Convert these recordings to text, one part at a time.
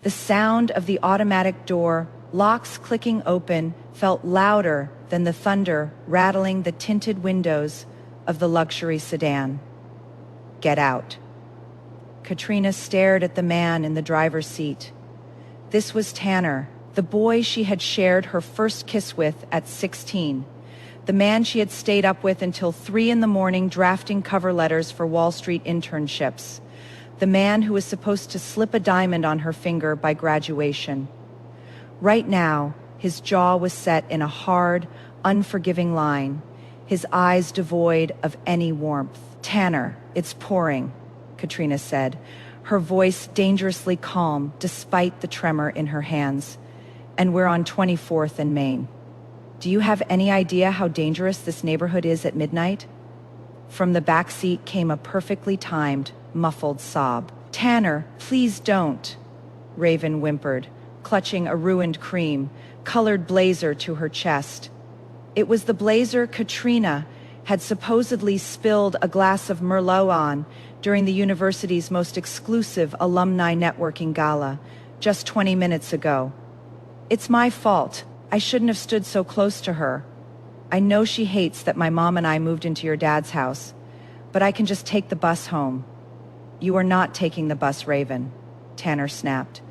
The sound of the automatic door, locks clicking open, felt louder than the thunder rattling the tinted windows of the luxury sedan. "Get out." Katrina stared at the man in the driver's seat. This was Tanner, the boy she had shared her first kiss with at 16. The man she had stayed up with until 3 in the morning drafting cover letters for Wall Street internships. The man who was supposed to slip a diamond on her finger by graduation. Right now, his jaw was set in a hard, unforgiving line, his eyes devoid of any warmth. "Tanner, it's pouring," Katrina said, her voice dangerously calm despite the tremor in her hands. "And we're on 24th and Main. Do you have any idea how dangerous this neighborhood is at midnight?" From the back seat came a perfectly timed, muffled sob. "Tanner, please don't," Raven whimpered, clutching a ruined cream-colored blazer to her chest. It was the blazer Katrina had supposedly spilled a glass of Merlot on during the university's most exclusive alumni networking gala just 20 minutes ago. "It's my fault. I shouldn't have stood so close to her. I know she hates that my mom and I moved into your dad's house, but I can just take the bus home." "You are not taking the bus, Raven," Tanner snapped,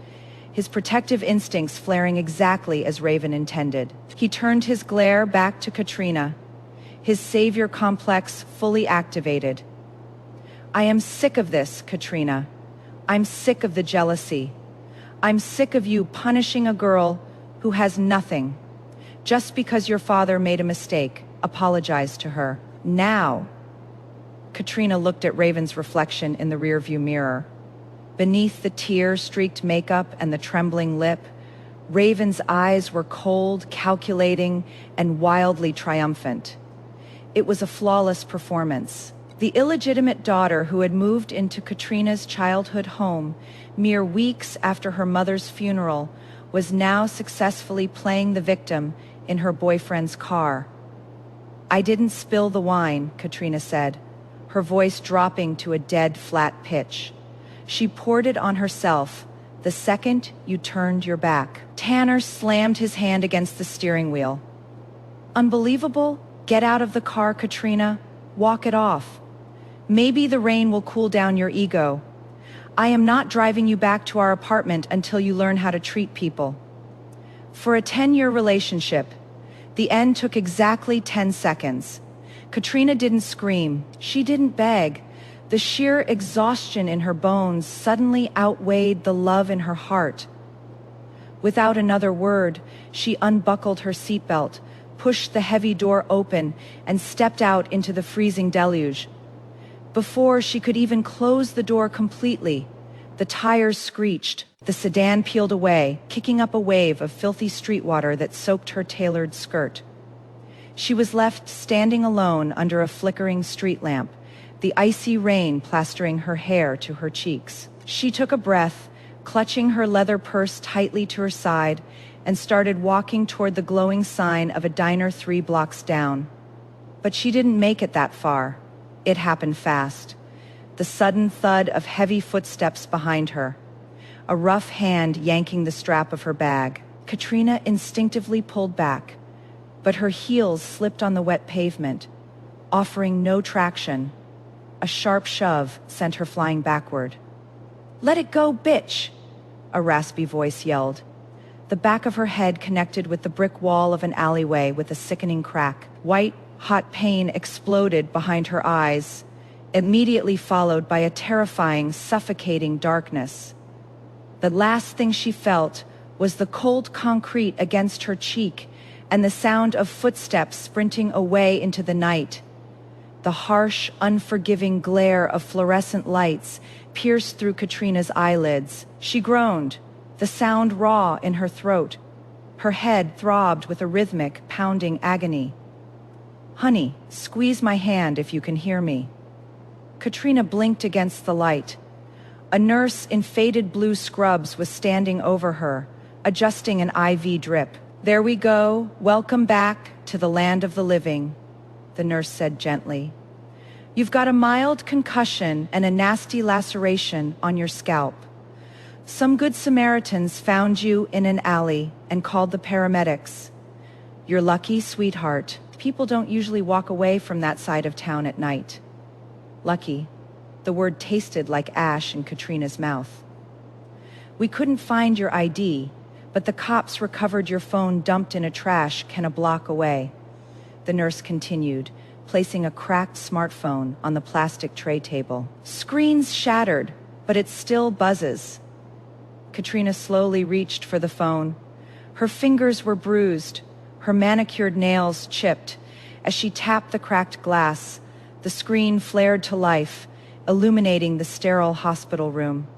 his protective instincts flaring exactly as Raven intended. He turned his glare back to Katrina, his savior complex fully activated. "I am sick of this, Katrina. I'm sick of the jealousy. I'm sick of you punishing a girl who has nothing. Just because your father made a mistake, apologize to her. Now." Katrina looked at Raven's reflection in the rearview mirror. Beneath the tear-streaked makeup and the trembling lip, Raven's eyes were cold, calculating, and wildly triumphant. It was a flawless performance. The illegitimate daughter who had moved into Katrina's childhood home mere weeks after her mother's funeral was now successfully playing the victim in her boyfriend's car. "I didn't spill the wine," Katrina said, her voice dropping to a dead, flat pitch. "She poured it on herself the second you turned your back." Tanner slammed his hand against the steering wheel. "Unbelievable? Get out of the car, Katrina. Walk it off. Maybe the rain will cool down your ego. I am not driving you back to our apartment until you learn how to treat people." For a 10-year relationship, the end took exactly 10 seconds. Katrina didn't scream. She didn't beg. The sheer exhaustion in her bones suddenly outweighed the love in her heart. Without another word, she unbuckled her seatbelt, pushed the heavy door open, and stepped out into the freezing deluge. Before she could even close the door completely, the tires screeched. The sedan peeled away, kicking up a wave of filthy street water that soaked her tailored skirt. She was left standing alone under a flickering street lamp, the icy rain plastering her hair to her cheeks. She took a breath, clutching her leather purse tightly to her side, and started walking toward the glowing sign of a diner 3 blocks down. But she didn't make it that far. It happened fast. The sudden thud of heavy footsteps behind her. A rough hand yanking the strap of her bag. Katrina instinctively pulled back, but her heels slipped on the wet pavement, offering no traction. A sharp shove sent her flying backward. "Let it go, bitch!" a raspy voice yelled. The back of her head connected with the brick wall of an alleyway with a sickening crack. White, hot pain exploded behind her eyes, immediately followed by a terrifying, suffocating darkness. The last thing she felt was the cold concrete against her cheek and the sound of footsteps sprinting away into the night. The harsh, unforgiving glare of fluorescent lights pierced through Katrina's eyelids. She groaned, the sound raw in her throat. Her head throbbed with a rhythmic, pounding agony. "Honey, squeeze my hand if you can hear me." Katrina blinked against the light. A nurse in faded blue scrubs was standing over her, adjusting an IV drip. "There we go. Welcome back to the land of the living," the nurse said gently. "You've got a mild concussion and a nasty laceration on your scalp. Some good Samaritans found you in an alley and called the paramedics. You're lucky, sweetheart. People don't usually walk away from that side of town at night. Lucky. The word tasted like ash in Katrina's mouth. We couldn't find your ID, but the cops recovered your phone dumped in a trash can a block away. The nurse continued, placing a cracked smartphone on the plastic tray table. Screen's shattered, but it still buzzes. Katrina slowly reached for the phone. Her fingers were bruised, her manicured nails chipped. As she tapped the cracked glass, the screen flared to life, illuminating the sterile hospital room.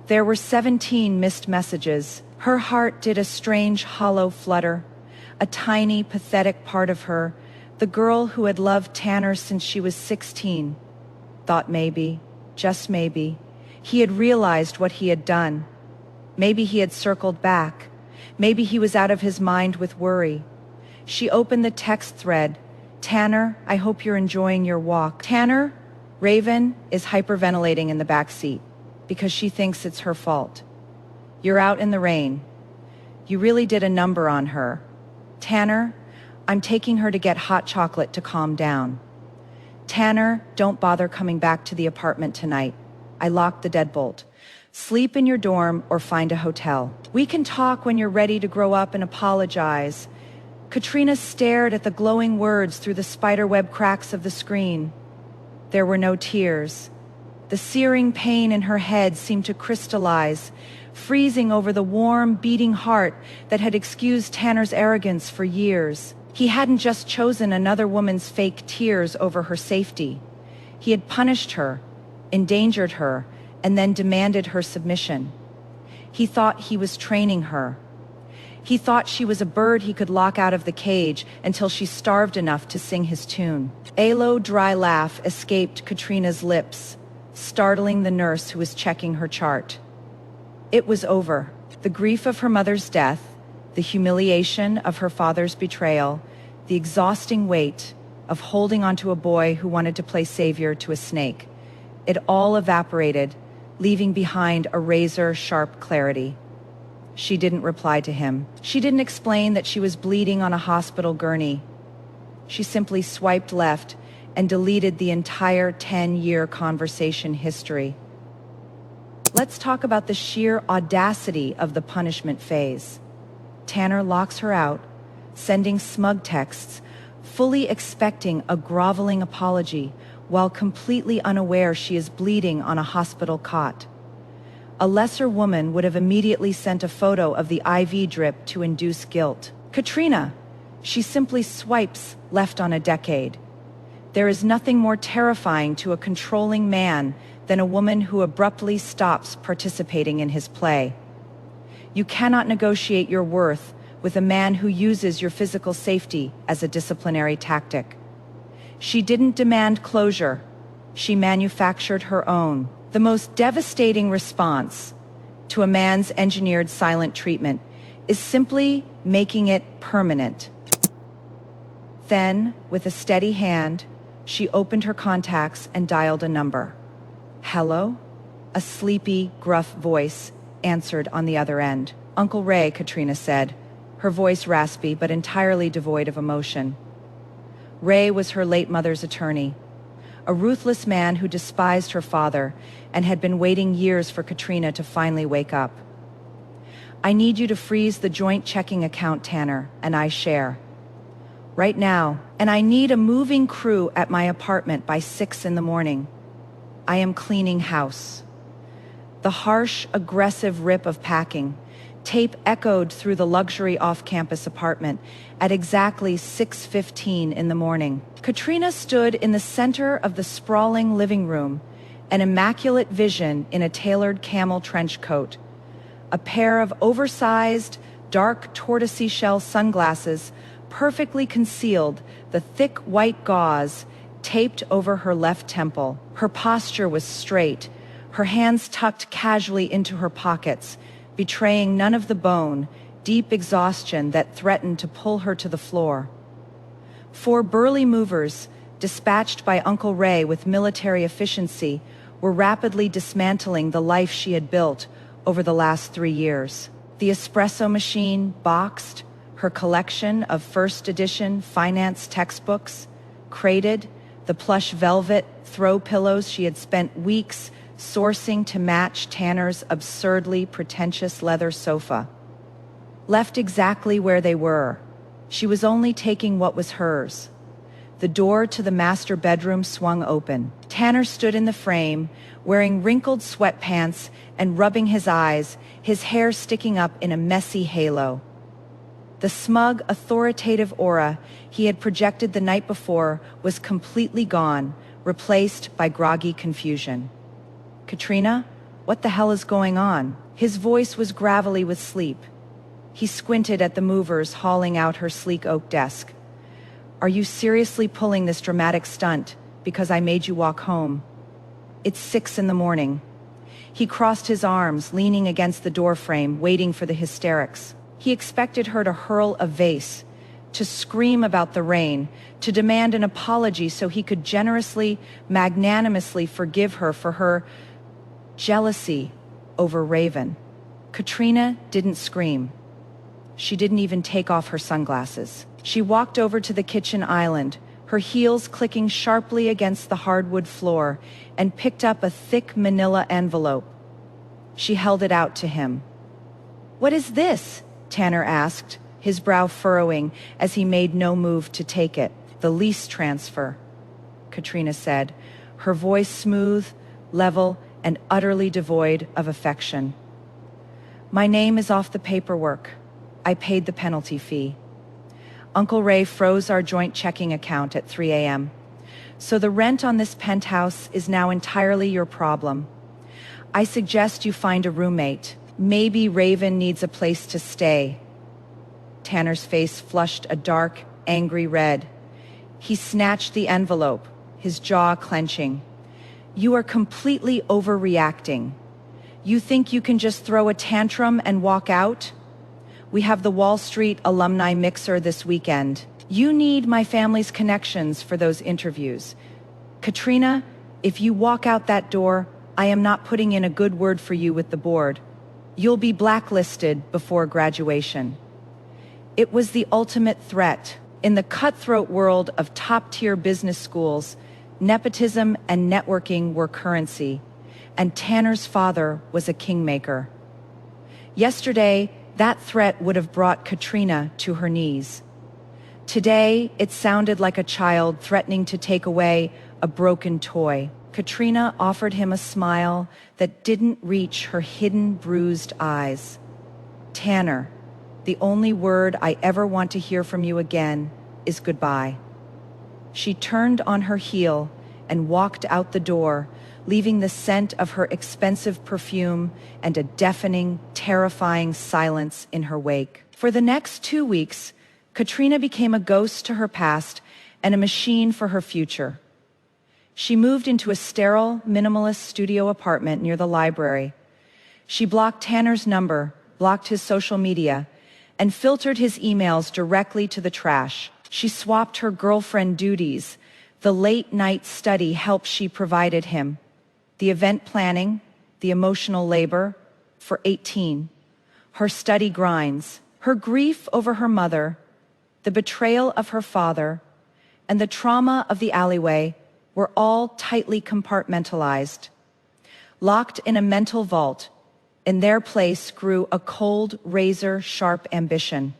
There were 17 missed messages. Her heart did a strange, hollow flutter. A tiny, pathetic part of her, the girl who had loved Tanner since she was 16, thought maybe, just maybe, he had realized what he had done. Maybe he had circled back. Maybe he was out of his mind with worry. She opened the text thread. Tanner, I hope you're enjoying your walk. Tanner, Raven is hyperventilating in the back seat because she thinks it's her fault. You're out in the rain. You really did a number on her. Tanner, I'm taking her to get hot chocolate to calm down. Tanner, don't bother coming back to the apartment tonight. I locked the deadbolt. Sleep in your dorm or find a hotel. We can talk when you're ready to grow up and apologize. Katrina stared at the glowing words through the spiderweb cracks of the screen. There were no tears. The searing pain in her head seemed to crystallize, freezing over the warm, beating heart that had excused Tanner's arrogance for years. He hadn't just chosen another woman's fake tears over her safety. He had punished her, endangered her, and then demanded her submission. He thought he was training her. He thought she was a bird he could lock out of the cage until she starved enough to sing his tune. A low, dry laugh escaped Katrina's lips, startling the nurse who was checking her chart. It was over. The grief of her mother's death, the humiliation of her father's betrayal, the exhausting weight of holding onto a boy who wanted to play savior to a snake. It all evaporated, leaving behind a razor-sharp clarity. She didn't reply to him. She didn't explain that she was bleeding on a hospital gurney. She simply swiped left and deleted the entire 10-year conversation history. Let's talk about the sheer audacity of the punishment phase. Tanner locks her out, sending smug texts, fully expecting a groveling apology, while completely unaware she is bleeding on a hospital cot. A lesser woman would have immediately sent a photo of the IV drip to induce guilt. Katrina, she simply swipes left on a decade. There is nothing more terrifying to a controlling man than a woman who abruptly stops participating in his play. You cannot negotiate your worth with a man who uses your physical safety as a disciplinary tactic. She didn't demand closure. She manufactured her own. The most devastating response to a man's engineered silent treatment is simply making it permanent. Then, with a steady hand, she opened her contacts and dialed a number. Hello? A sleepy, gruff voice answered on the other end. Uncle Ray, Katrina said, her voice raspy but entirely devoid of emotion. Ray was her late mother's attorney, a ruthless man who despised her father and had been waiting years for Katrina to finally wake up. I need you to freeze the joint checking account Tanner and I share. Right now, and I need a moving crew at my apartment by 6 in the morning. I am cleaning house. The harsh, aggressive rip of packing, tape echoed through the luxury off-campus apartment at exactly 6:15 in the morning. Katrina stood in the center of the sprawling living room, an immaculate vision in a tailored camel trench coat. A pair of oversized, dark tortoisey shell sunglasses perfectly concealed the thick white gauze taped over her left temple. Her posture was straight, her hands tucked casually into her pockets, betraying none of the bone, deep exhaustion that threatened to pull her to the floor. 4 burly movers, dispatched by Uncle Ray with military efficiency, were rapidly dismantling the life she had built, over the last 3 years. The espresso machine boxed, her collection of first edition finance textbooks crated, the plush velvet throw pillows she had spent weeks sourcing to match Tanner's absurdly pretentious leather sofa. Left exactly where they were, she was only taking what was hers. The door to the master bedroom swung open. Tanner stood in the frame, wearing wrinkled sweatpants and rubbing his eyes, his hair sticking up in a messy halo. The smug, authoritative aura he had projected the night before was completely gone, replaced by groggy confusion. "Katrina, what the hell is going on?" His voice was gravelly with sleep. He squinted at the movers hauling out her sleek oak desk. "Are you seriously pulling this dramatic stunt because I made you walk home? It's 6 a.m. He crossed his arms, leaning against the doorframe, waiting for the hysterics. He expected her to hurl a vase, to scream about the rain, to demand an apology so he could generously, magnanimously forgive her for her jealousy over Raven. Katrina didn't scream. She didn't even take off her sunglasses. She walked over to the kitchen island, her heels clicking sharply against the hardwood floor, and picked up a thick manila envelope. She held it out to him. "What is this?" Tanner asked, his brow furrowing as he made no move to take it. "The lease transfer," Katrina said, her voice smooth, level, and utterly devoid of affection. "My name is off the paperwork. I paid the penalty fee. Uncle Ray froze our joint checking account at 3 a.m. So the rent on this penthouse is now entirely your problem. I suggest you find a roommate. Maybe Raven needs a place to stay." Tanner's face flushed a dark, angry red. He snatched the envelope, his jaw clenching. "You are completely overreacting. You think you can just throw a tantrum and walk out? We have the Wall Street alumni mixer this weekend. You need my family's connections for those interviews. Katrina, if you walk out that door, I am not putting in a good word for you with the board. You'll be blacklisted before graduation." It was the ultimate threat. In the cutthroat world of top-tier business schools, nepotism and networking were currency, and Tanner's father was a kingmaker. Yesterday, that threat would have brought Katrina to her knees. Today, it sounded like a child threatening to take away a broken toy. Katrina offered him a smile that didn't reach her hidden, bruised eyes. "Tanner, the only word I ever want to hear from you again is goodbye." She turned on her heel and walked out the door, leaving the scent of her expensive perfume and a deafening, terrifying silence in her wake. For the next 2 weeks, Katrina became a ghost to her past and a machine for her future. She moved into a sterile, minimalist studio apartment near the library. She blocked Tanner's number, blocked his social media, and filtered his emails directly to the trash. She swapped her girlfriend duties, the late-night study help she provided him, the event planning, the emotional labor, for 18. Her study grinds, her grief over her mother, the betrayal of her father, and the trauma of the alleyway were all tightly compartmentalized. Locked in a mental vault, in their place grew a cold, razor-sharp ambition.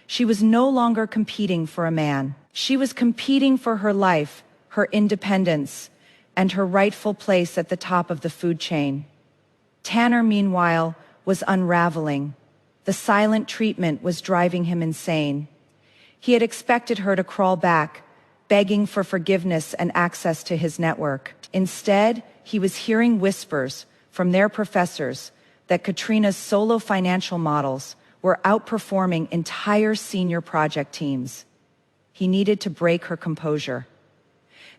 She was no longer competing for a man. She was competing for her life, her independence, and her rightful place at the top of the food chain. Tanner, meanwhile, was unraveling. The silent treatment was driving him insane. He had expected her to crawl back, begging for forgiveness and access to his network. Instead, he was hearing whispers from their professors that Katrina's solo financial models were outperforming entire senior project teams. He needed to break her composure.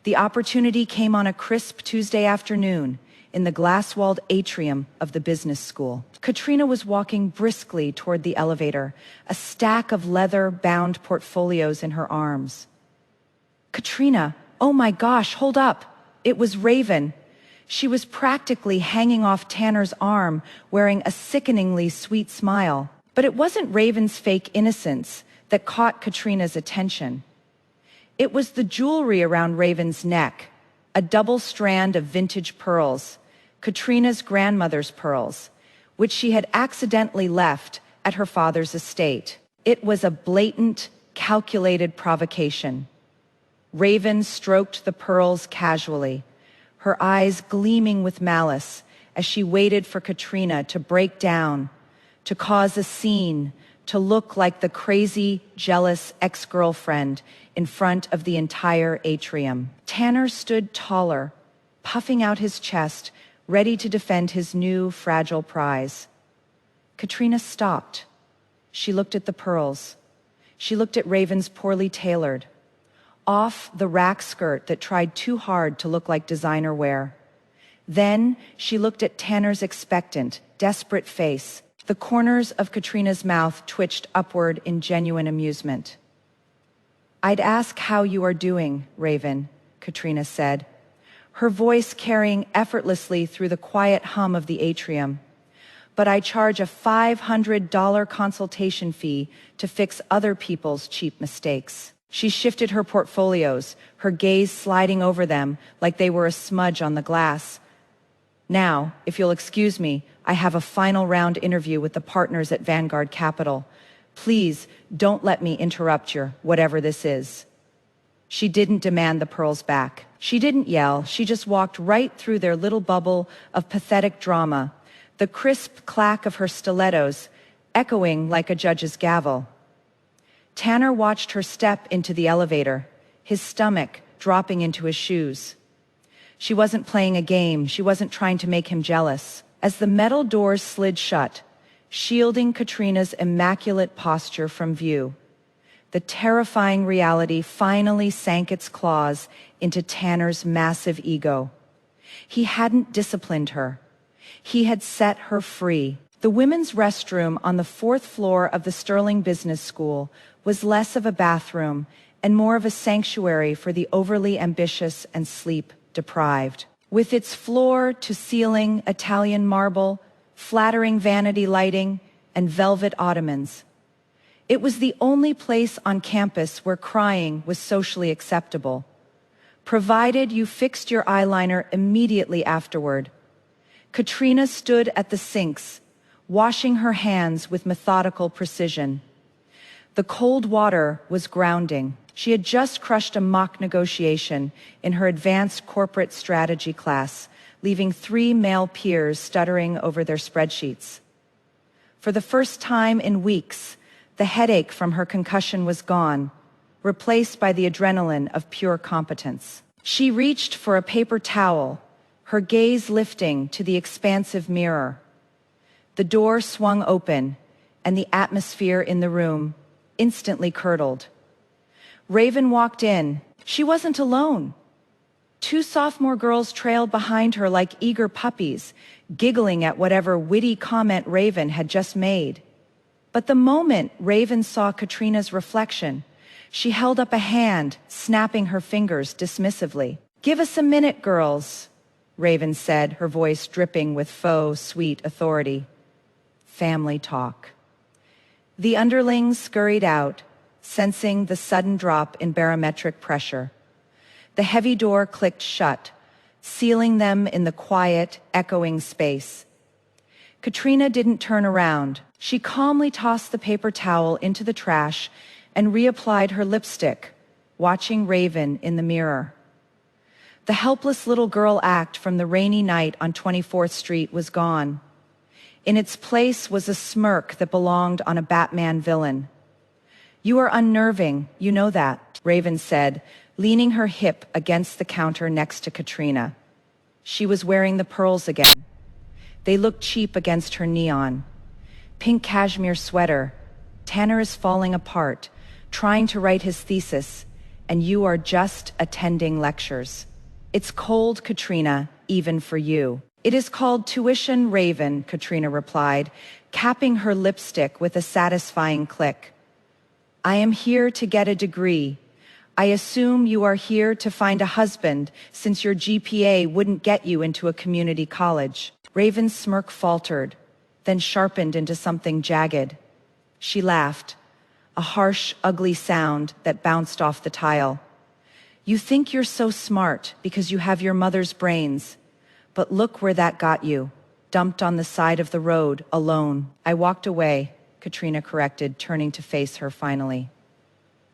The opportunity came on a crisp Tuesday afternoon in the glass-walled atrium of the business school. Katrina was walking briskly toward the elevator, a stack of leather-bound portfolios in her arms. "Katrina, oh my gosh, hold up. It was Raven." She was practically hanging off Tanner's arm, wearing a sickeningly sweet smile. But it wasn't Raven's fake innocence that caught Katrina's attention. It was the jewelry around Raven's neck, a double strand of vintage pearls, Katrina's grandmother's pearls, which she had accidentally left at her father's estate. It was a blatant, calculated provocation. Raven stroked the pearls casually, her eyes gleaming with malice as she waited for Katrina to break down, to cause a scene, to look like the crazy, jealous ex-girlfriend in front of the entire atrium. Tanner stood taller, puffing out his chest, ready to defend his new, fragile prize. Katrina stopped. She looked at the pearls. She looked at Raven's poorly tailored, off-the-rack skirt that tried too hard to look like designer wear. Then she looked at Tanner's expectant, desperate face. The corners of Katrina's mouth twitched upward in genuine amusement. "I'd ask how you are doing, Raven," Katrina said, her voice carrying effortlessly through the quiet hum of the atrium. "But I charge a $500 consultation fee to fix other people's cheap mistakes." She shifted her portfolios, her gaze sliding over them like they were a smudge on the glass. "Now, if you'll excuse me, I have a final round interview with the partners at Vanguard Capital. Please don't let me interrupt your whatever this is." She didn't demand the pearls back. She didn't yell. She just walked right through their little bubble of pathetic drama, the crisp clack of her stilettos echoing like a judge's gavel. Tanner watched her step into the elevator, his stomach dropping into his shoes. She wasn't playing a game. She wasn't trying to make him jealous. As the metal doors slid shut, shielding Katrina's immaculate posture from view, the terrifying reality finally sank its claws into Tanner's massive ego. He hadn't disciplined her. He had set her free. The women's restroom on the 4th floor of the Sterling Business School was less of a bathroom and more of a sanctuary for the overly ambitious and sleep-deprived. With its floor-to-ceiling Italian marble, flattering vanity lighting, and velvet ottomans, it was the only place on campus where crying was socially acceptable, provided you fixed your eyeliner immediately afterward. Katrina stood at the sinks, washing her hands with methodical precision. The cold water was grounding. She had just crushed a mock negotiation in her advanced corporate strategy class, leaving 3 male peers stuttering over their spreadsheets. For the first time in weeks, the headache from her concussion was gone, replaced by the adrenaline of pure competence. She reached for a paper towel, her gaze lifting to the expansive mirror. The door swung open, and the atmosphere in the room instantly curdled. Raven walked in. She wasn't alone. 2 sophomore girls trailed behind her like eager puppies, giggling at whatever witty comment Raven had just made. But the moment Raven saw Katrina's reflection, she held up a hand, snapping her fingers dismissively. "Give us a minute, girls," Raven said, her voice dripping with faux, sweet authority. Family talk. The underlings scurried out, sensing the sudden drop in barometric pressure. The heavy door clicked shut, sealing them in the quiet, echoing space. Katrina didn't turn around. She calmly tossed the paper towel into the trash and reapplied her lipstick, watching Raven in the mirror. The helpless little girl act from the rainy night on 24th Street was gone. In its place was a smirk that belonged on a Batman villain. "You are unnerving, you know that," Raven said, leaning her hip against the counter next to Katrina. She was wearing the pearls again. They looked cheap against her neon. Pink cashmere sweater. Tanner is falling apart, trying to write his thesis, and you are just attending lectures. It's cold, Katrina, even for you. "It is called tuition, Raven," Katrina replied, capping her lipstick with a satisfying click. "I am here to get a degree. I assume you are here to find a husband since your GPA wouldn't get you into a community college. Raven's smirk faltered, then sharpened into something jagged. She laughed, a harsh, ugly sound that bounced off the tile. You think you're so smart because you have your mother's brains, but look where that got you, dumped on the side of the road, alone. I walked away, Katrina corrected, turning to face her finally.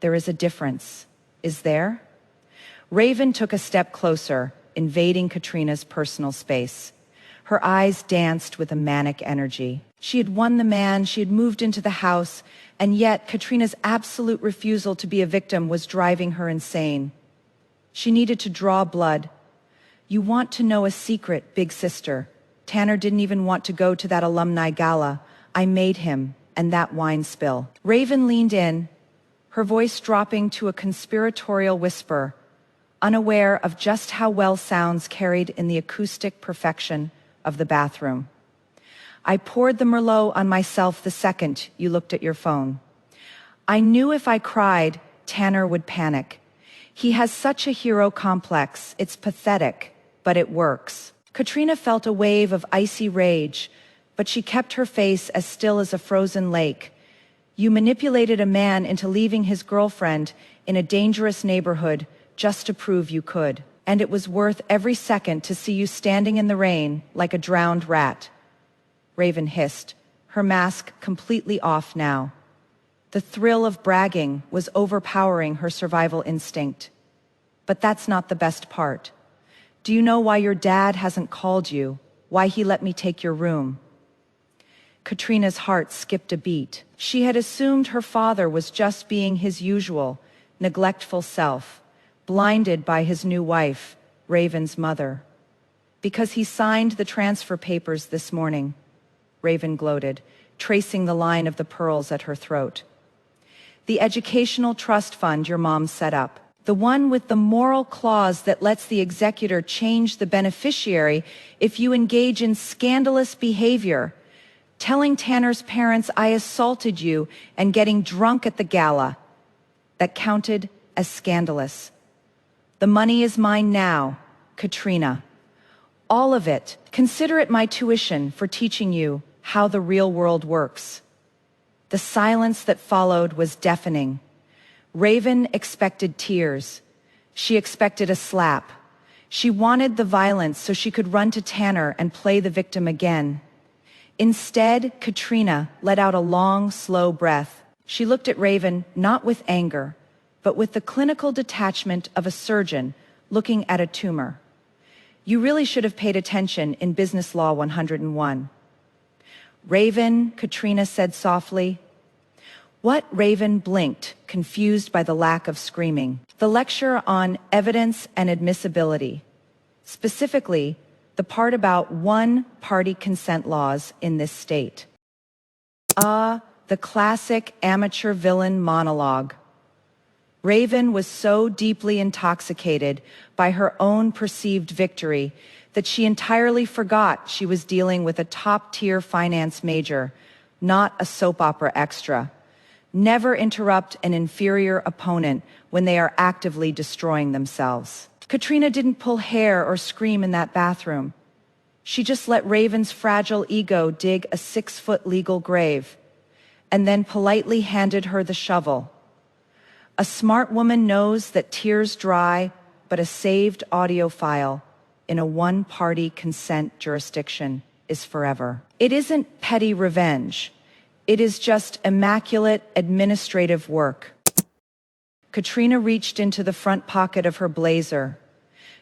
There is a difference, is there? Raven took a step closer, invading Katrina's personal space. Her eyes danced with a manic energy. She had won the man, she had moved into the house, and yet Katrina's absolute refusal to be a victim was driving her insane. She needed to draw blood. You want to know a secret, big sister? Tanner didn't even want to go to that alumni gala. I made him, and that wine spill. Raven leaned in, her voice dropping to a conspiratorial whisper, unaware of just how well sounds carried in the acoustic perfection of the bathroom. I poured the Merlot on myself the second you looked at your phone. I knew if I cried, Tanner would panic. He has such a hero complex, it's pathetic, but it works. Katrina felt a wave of icy rage, but she kept her face as still as a frozen lake. You manipulated a man into leaving his girlfriend in a dangerous neighborhood just to prove you could. And it was worth every second to see you standing in the rain like a drowned rat. Raven hissed, her mask completely off now. The thrill of bragging was overpowering her survival instinct. But that's not the best part. Do you know why your dad hasn't called you? Why he let me take your room? Katrina's heart skipped a beat. She had assumed her father was just being his usual, neglectful self, blinded by his new wife, Raven's mother. Because he signed the transfer papers this morning, Raven gloated, tracing the line of the pearls at her throat. The educational trust fund your mom set up. The one with the moral clause that lets the executor change the beneficiary if you engage in scandalous behavior. Telling Tanner's parents I assaulted you and getting drunk at the gala. That counted as scandalous. The money is mine now, Katrina. All of it. Consider it my tuition for teaching you how the real world works. The silence that followed was deafening. Raven expected tears. She expected a slap. She wanted the violence so she could run to Tanner and play the victim again. Instead, Katrina let out a long, slow breath. She looked at Raven not with anger, but with the clinical detachment of a surgeon looking at a tumor. You really should have paid attention in Business Law 101. Raven, Katrina said softly. What? Raven blinked, confused by the lack of screaming. The lecture on evidence and admissibility. Specifically, the part about one-party consent laws in this state. The classic amateur villain monologue. Raven was so deeply intoxicated by her own perceived victory that she entirely forgot she was dealing with a top-tier finance major, not a soap opera extra. Never interrupt an inferior opponent when they are actively destroying themselves. Katrina didn't pull hair or scream in that bathroom. She just let Raven's fragile ego dig a 6-foot legal grave, and then politely handed her the shovel. A smart woman knows that tears dry, but a saved audio file in a one-party consent jurisdiction is forever. It isn't petty revenge. It is just immaculate administrative work. Katrina reached into the front pocket of her blazer.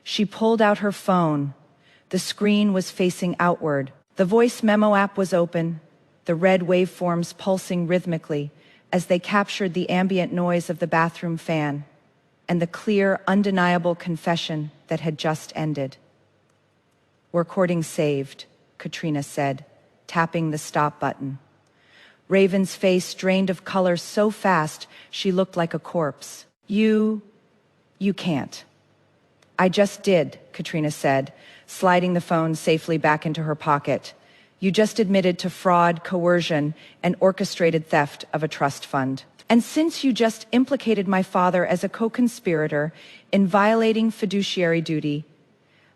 She pulled out her phone. The screen was facing outward. The voice memo app was open, the red waveforms pulsing rhythmically as they captured the ambient noise of the bathroom fan and the clear, undeniable confession that had just ended. Recording saved, Katrina said, tapping the stop button. Raven's face drained of color so fast she looked like a corpse. You can't. I just did, Katrina said, sliding the phone safely back into her pocket. You just admitted to fraud, coercion, and orchestrated theft of a trust fund. And since you just implicated my father as a co-conspirator in violating fiduciary duty,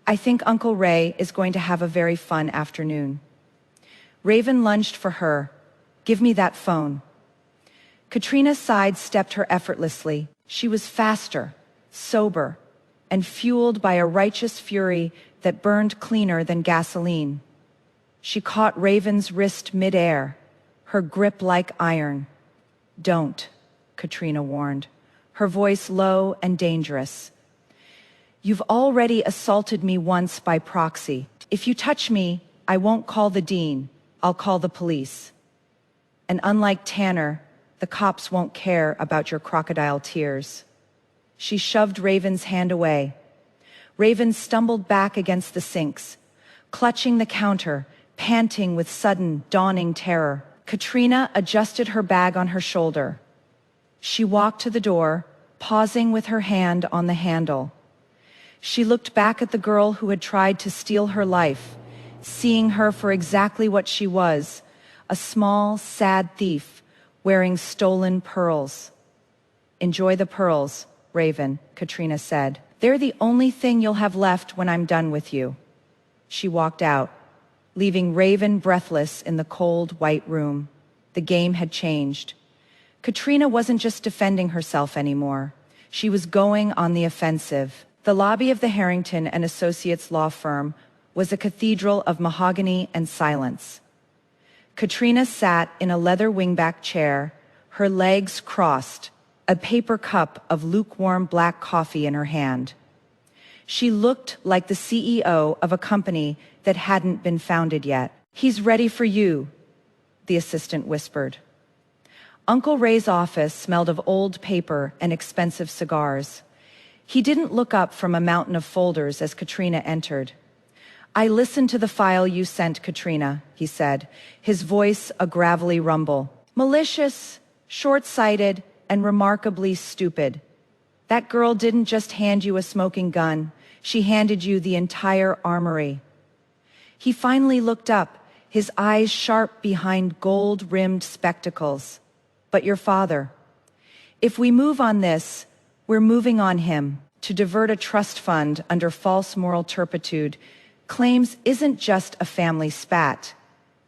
I think Uncle Ray is going to have a very fun afternoon." Raven lunged for her. "Give me that phone." Katrina sidestepped her effortlessly. She was faster, sober, and fueled by a righteous fury that burned cleaner than gasoline. She caught Raven's wrist midair, her grip like iron. "Don't," Katrina warned, her voice low and dangerous. "You've already assaulted me once by proxy. If you touch me, I won't call the dean. I'll call the police. And unlike Tanner, the cops won't care about your crocodile tears." She shoved Raven's hand away. Raven stumbled back against the sinks, clutching the counter, panting with sudden, dawning terror. Katrina adjusted her bag on her shoulder. She walked to the door, pausing with her hand on the handle. She looked back at the girl who had tried to steal her life, seeing her for exactly what she was, a small, sad thief wearing stolen pearls. "Enjoy the pearls, Raven," Katrina said. "They're the only thing you'll have left when I'm done with you." She walked out, leaving Raven breathless in the cold, white room. The game had changed. Katrina wasn't just defending herself anymore. She was going on the offensive. The lobby of the Harrington and Associates law firm was a cathedral of mahogany and silence. Katrina sat in a leather wingback chair, her legs crossed, a paper cup of lukewarm black coffee in her hand. She looked like the CEO of a company that hadn't been founded yet. "He's ready for you," the assistant whispered. Uncle Ray's office smelled of old paper and expensive cigars. He didn't look up from a mountain of folders as Katrina entered. "I listened to the file you sent, Katrina," he said, his voice a gravelly rumble. "Malicious, short-sighted, and remarkably stupid. That girl didn't just hand you a smoking gun, she handed you the entire armory." He finally looked up, his eyes sharp behind gold-rimmed spectacles. "But your father. If we move on this, we're moving on him. To divert a trust fund under false moral turpitude claims isn't just a family spat.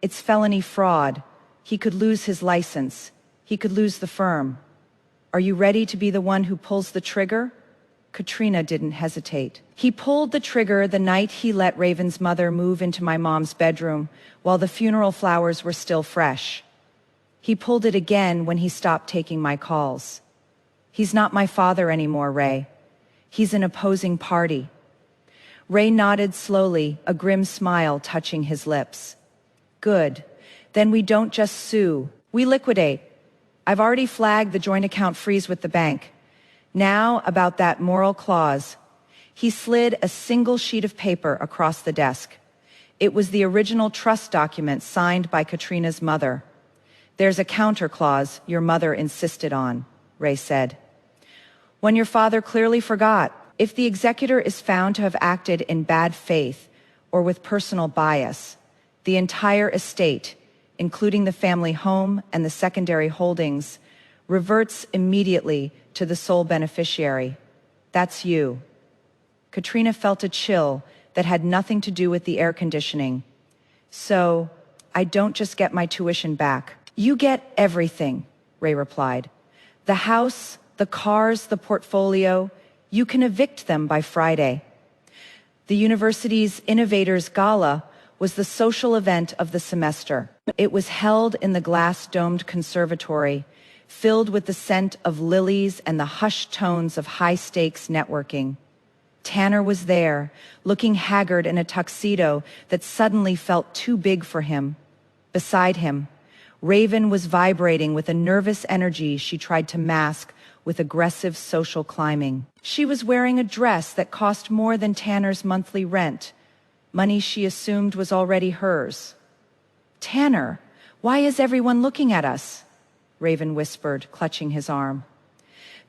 It's felony fraud. He could lose his license. He could lose the firm. Are you ready to be the one who pulls the trigger?" Katrina didn't hesitate. "He pulled the trigger the night he let Raven's mother move into my mom's bedroom while the funeral flowers were still fresh. He pulled it again when he stopped taking my calls. He's not my father anymore, Ray. He's an opposing party." Ray nodded slowly, a grim smile touching his lips. "Good. Then we don't just sue. We liquidate. I've already flagged the joint account freeze with the bank. Now about that moral clause." He slid a single sheet of paper across the desk. It was the original trust document signed by Katrina's mother. "There's a counter clause your mother insisted on," Ray said. "When your father clearly forgot. If the executor is found to have acted in bad faith or with personal bias, the entire estate, including the family home and the secondary holdings, reverts immediately to the sole beneficiary. That's you." Katrina felt a chill that had nothing to do with the air conditioning. "So, I don't just get my tuition back. You get everything," Ray replied. "The house, the cars, the portfolio. You can evict them by Friday." The university's Innovators Gala was the social event of the semester. It was held in the glass-domed conservatory, filled with the scent of lilies and the hushed tones of high-stakes networking. Tanner was there, looking haggard in a tuxedo that suddenly felt too big for him. Beside him, Raven was vibrating with a nervous energy she tried to mask with aggressive social climbing. She was wearing a dress that cost more than Tanner's monthly rent, money she assumed was already hers. "Tanner, why is everyone looking at us?" Raven whispered, clutching his arm.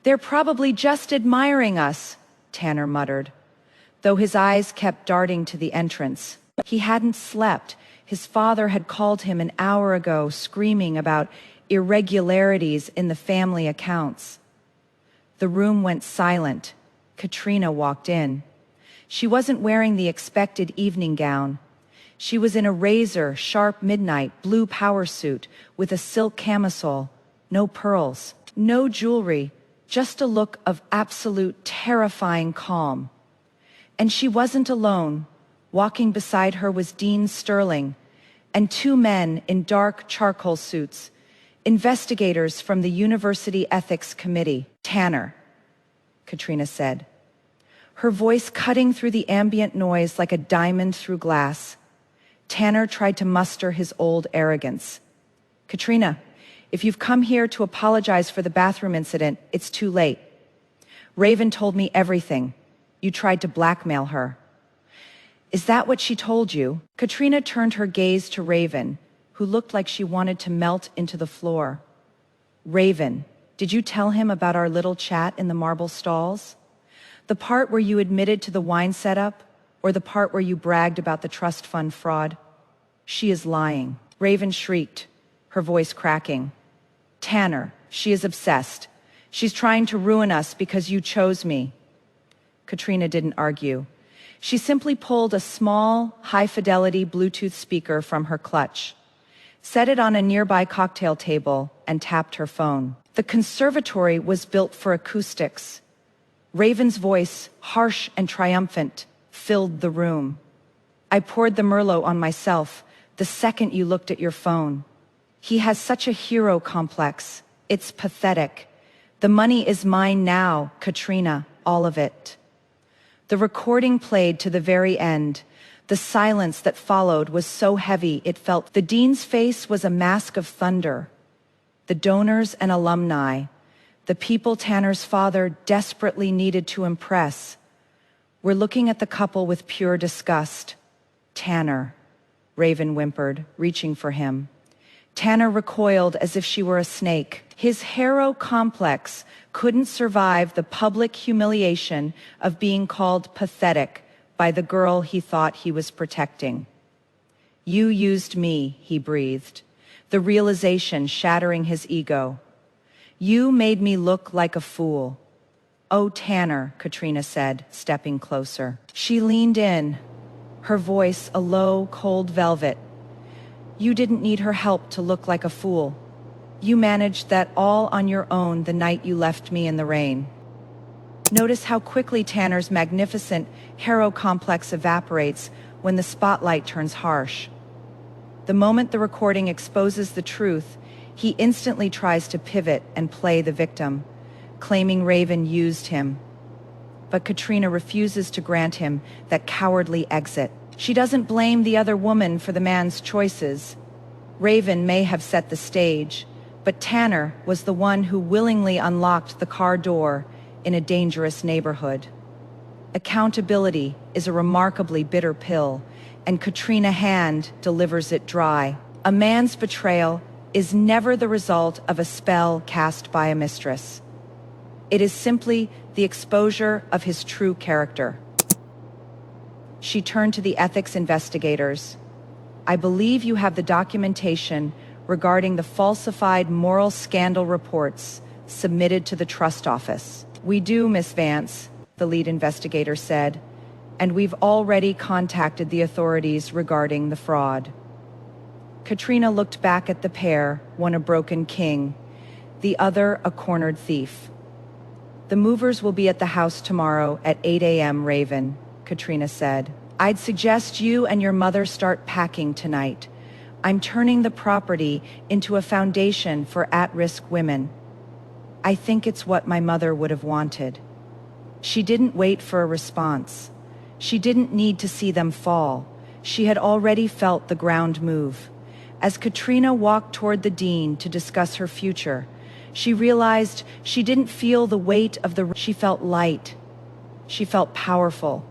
"They're probably just admiring us," Tanner muttered, though his eyes kept darting to the entrance. He hadn't slept, His father had called him an hour ago, screaming about irregularities in the family accounts. The room went silent. Katrina walked in. She wasn't wearing the expected evening gown. She was in a razor-sharp midnight blue power suit with a silk camisole, no pearls, no jewelry, just a look of absolute terrifying calm. And she wasn't alone. Walking beside her was Dean Sterling and two men in dark charcoal suits, investigators from the University Ethics Committee. "Tanner," Katrina said, her voice cutting through the ambient noise like a diamond through glass. Tanner tried to muster his old arrogance. "Katrina, if you've come here to apologize for the bathroom incident, it's too late. Raven told me everything. You tried to blackmail her." "Is that what she told you?" Katrina turned her gaze to Raven, who looked like she wanted to melt into the floor. "Raven, did you tell him about our little chat in the marble stalls? The part where you admitted to the wine setup, or the part where you bragged about the trust fund fraud?" "She is lying," Raven shrieked, her voice cracking. "Tanner, she is obsessed. She's trying to ruin us because you chose me." Katrina didn't argue. She simply pulled a small, high-fidelity Bluetooth speaker from her clutch, set it on a nearby cocktail table, and tapped her phone. The conservatory was built for acoustics. Raven's voice, harsh and triumphant, filled the room. "I poured the Merlot on myself the second you looked at your phone. He has such a hero complex. It's pathetic. The money is mine now, Katrina, all of it." The recording played to the very end. The silence that followed was so heavy it felt the dean's face was a mask of thunder. The donors and alumni, the people Tanner's father desperately needed to impress, were looking at the couple with pure disgust. "Tanner," Raven whimpered, reaching for him. Tanner recoiled as if she were a snake. His hero complex couldn't survive the public humiliation of being called pathetic by the girl he thought he was protecting. "You used me," he breathed, the realization shattering his ego. "You made me look like a fool." "Oh, Tanner," Katrina said, stepping closer. She leaned in, her voice a low, cold velvet. "You didn't need her help to look like a fool. You managed that all on your own the night you left me in the rain." Notice how quickly Tanner's magnificent hero complex evaporates when the spotlight turns harsh. The moment the recording exposes the truth, he instantly tries to pivot and play the victim, claiming Raven used him. But Katrina refuses to grant him that cowardly exit. She doesn't blame the other woman for the man's choices. Raven may have set the stage, but Tanner was the one who willingly unlocked the car door in a dangerous neighborhood. Accountability is a remarkably bitter pill, and Katrina Hand delivers it dry. A man's betrayal is never the result of a spell cast by a mistress. It is simply the exposure of his true character. She turned to the ethics investigators. "I believe you have the documentation regarding the falsified moral scandal reports submitted to the trust office." "We do, Miss Vance," the lead investigator said, "and we've already contacted the authorities regarding the fraud." Katrina looked back at the pair, one a broken king, the other a cornered thief. "The movers will be at the house tomorrow at 8 a.m., Raven," Katrina said. "I'd suggest you and your mother start packing tonight. I'm turning the property into a foundation for at-risk women. I think it's what my mother would have wanted." She didn't wait for a response. She didn't need to see them fall. She had already felt the ground move. As Katrina walked toward the dean to discuss her future, she realized she didn't feel the weight of the... She felt light. She felt powerful.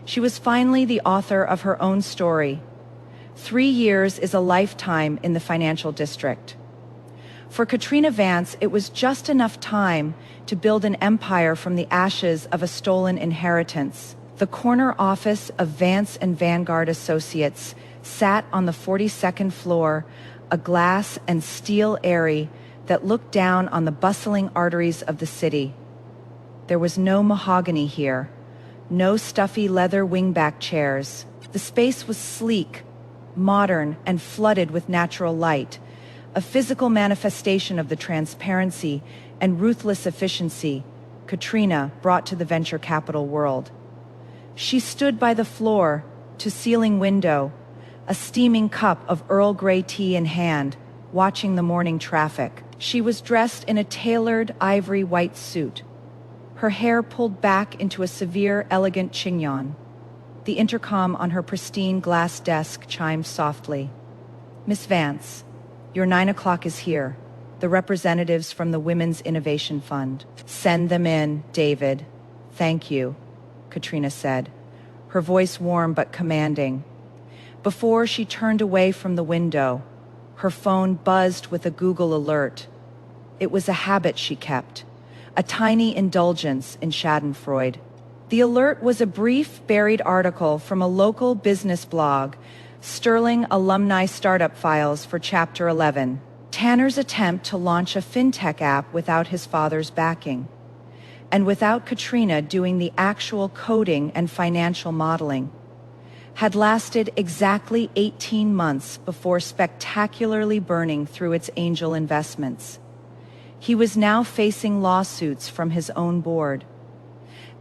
She was finally the author of her own story. 3 years is a lifetime in the financial district. For Katrina Vance, it was just enough time to build an empire from the ashes of a stolen inheritance. The corner office of Vance and Vanguard Associates sat on the 42nd floor, a glass and steel eyrie that looked down on the bustling arteries of the city. There was no mahogany here, no stuffy leather wingback chairs. The space was sleek, modern, and flooded with natural light, a physical manifestation of the transparency and ruthless efficiency Katrina brought to the venture capital world. She stood by the floor-to-ceiling window, a steaming cup of Earl Grey tea in hand, watching the morning traffic. She was dressed in a tailored ivory white suit, her hair pulled back into a severe, elegant chignon. The intercom on her pristine glass desk chimed softly. "Miss Vance, your 9 o'clock is here. The representatives from the Women's Innovation Fund." "Send them in, David. Thank you," Katrina said, her voice warm but commanding. Before she turned away from the window, her phone buzzed with a Google alert. It was a habit she kept, a tiny indulgence in Schadenfreude. The alert was a brief, buried article from a local business blog, Sterling Alumni Startup Files for Chapter 11. Tanner's attempt to launch a fintech app without his father's backing, and without Katrina doing the actual coding and financial modeling, had lasted exactly 18 months before spectacularly burning through its angel investments. He was now facing lawsuits from his own board.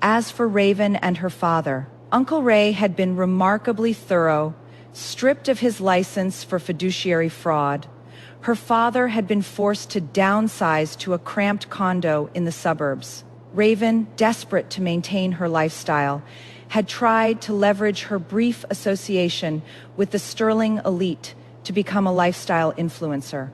As for Raven and her father, Uncle Ray had been remarkably thorough, stripped of his license for fiduciary fraud. Her father had been forced to downsize to a cramped condo in the suburbs. Raven, desperate to maintain her lifestyle, had tried to leverage her brief association with the Sterling elite to become a lifestyle influencer.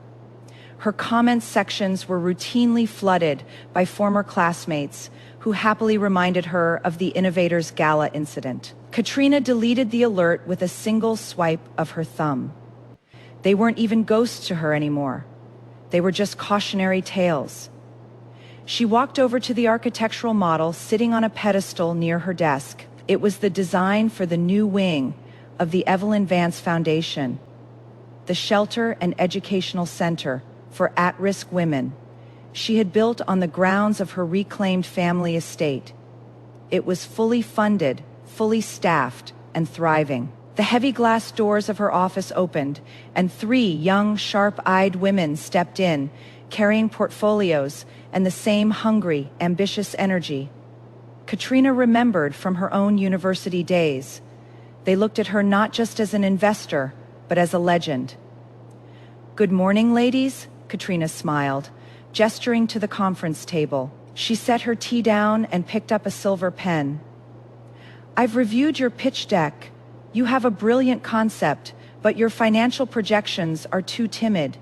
Her comment sections were routinely flooded by former classmates who happily reminded her of the Innovators Gala incident. Katrina deleted the alert with a single swipe of her thumb. They weren't even ghosts to her anymore. They were just cautionary tales. She walked over to the architectural model sitting on a pedestal near her desk. It was the design for the new wing of the Evelyn Vance Foundation, the shelter and educational center for at-risk women she had built on the grounds of her reclaimed family estate. It was fully funded, fully staffed, and thriving. The heavy glass doors of her office opened, and 3 young, sharp-eyed women stepped in, carrying portfolios and the same hungry, ambitious energy Katrina remembered from her own university days. They looked at her not just as an investor, but as a legend. "Good morning, ladies," Katrina smiled, gesturing to the conference table. She set her tea down and picked up a silver pen. "I've reviewed your pitch deck. You have a brilliant concept, but your financial projections are too timid.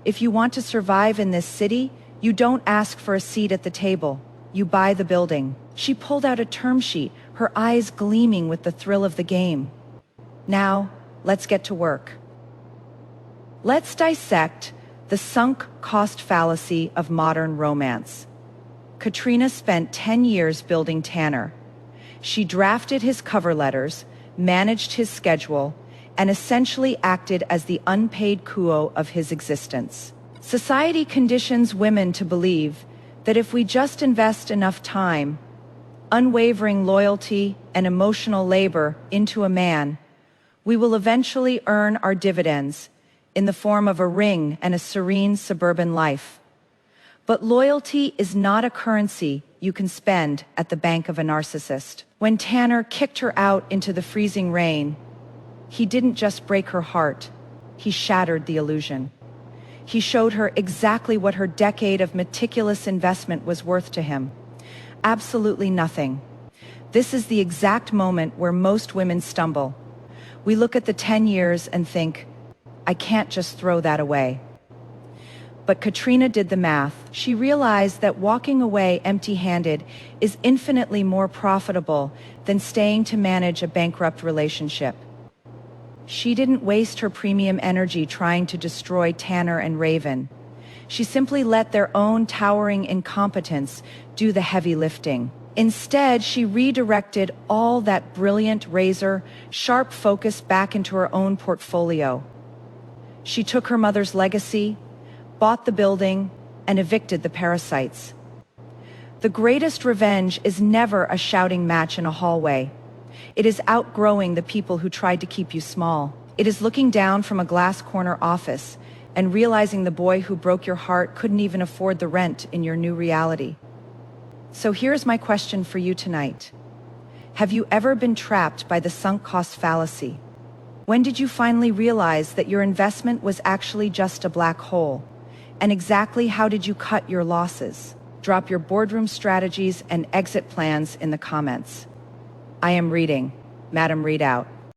If you want to survive in this city, you don't ask for a seat at the table. You buy the building." She pulled out a term sheet, her eyes gleaming with the thrill of the game. "Now, let's get to work. Let's dissect the sunk cost fallacy of modern romance." Katrina spent 10 years building Tanner. She drafted his cover letters, managed his schedule, and essentially acted as the unpaid kuo of his existence. Society conditions women to believe that if we just invest enough time, unwavering loyalty, and emotional labor into a man, we will eventually earn our dividends in the form of a ring and a serene suburban life. But loyalty is not a currency you can spend at the bank of a narcissist. When Tanner kicked her out into the freezing rain, he didn't just break her heart, he shattered the illusion. He showed her exactly what her decade of meticulous investment was worth to him. Absolutely nothing. This is the exact moment where most women stumble. We look at the 10 years and think, I can't just throw that away. But Katrina did the math. She realized that walking away empty-handed is infinitely more profitable than staying to manage a bankrupt relationship. She didn't waste her premium energy trying to destroy Tanner and Raven. She simply let their own towering incompetence do the heavy lifting. Instead, she redirected all that brilliant razor-sharp focus back into her own portfolio. She took her mother's legacy, bought the building, and evicted the parasites. The greatest revenge is never a shouting match in a hallway. It is outgrowing the people who tried to keep you small. It is looking down from a glass corner office and realizing the boy who broke your heart couldn't even afford the rent in your new reality. So here's my question for you tonight. Have you ever been trapped by the sunk cost fallacy? When did you finally realize that your investment was actually just a black hole? And exactly how did you cut your losses? Drop your boardroom strategies and exit plans in the comments. I am reading. Madam Readout.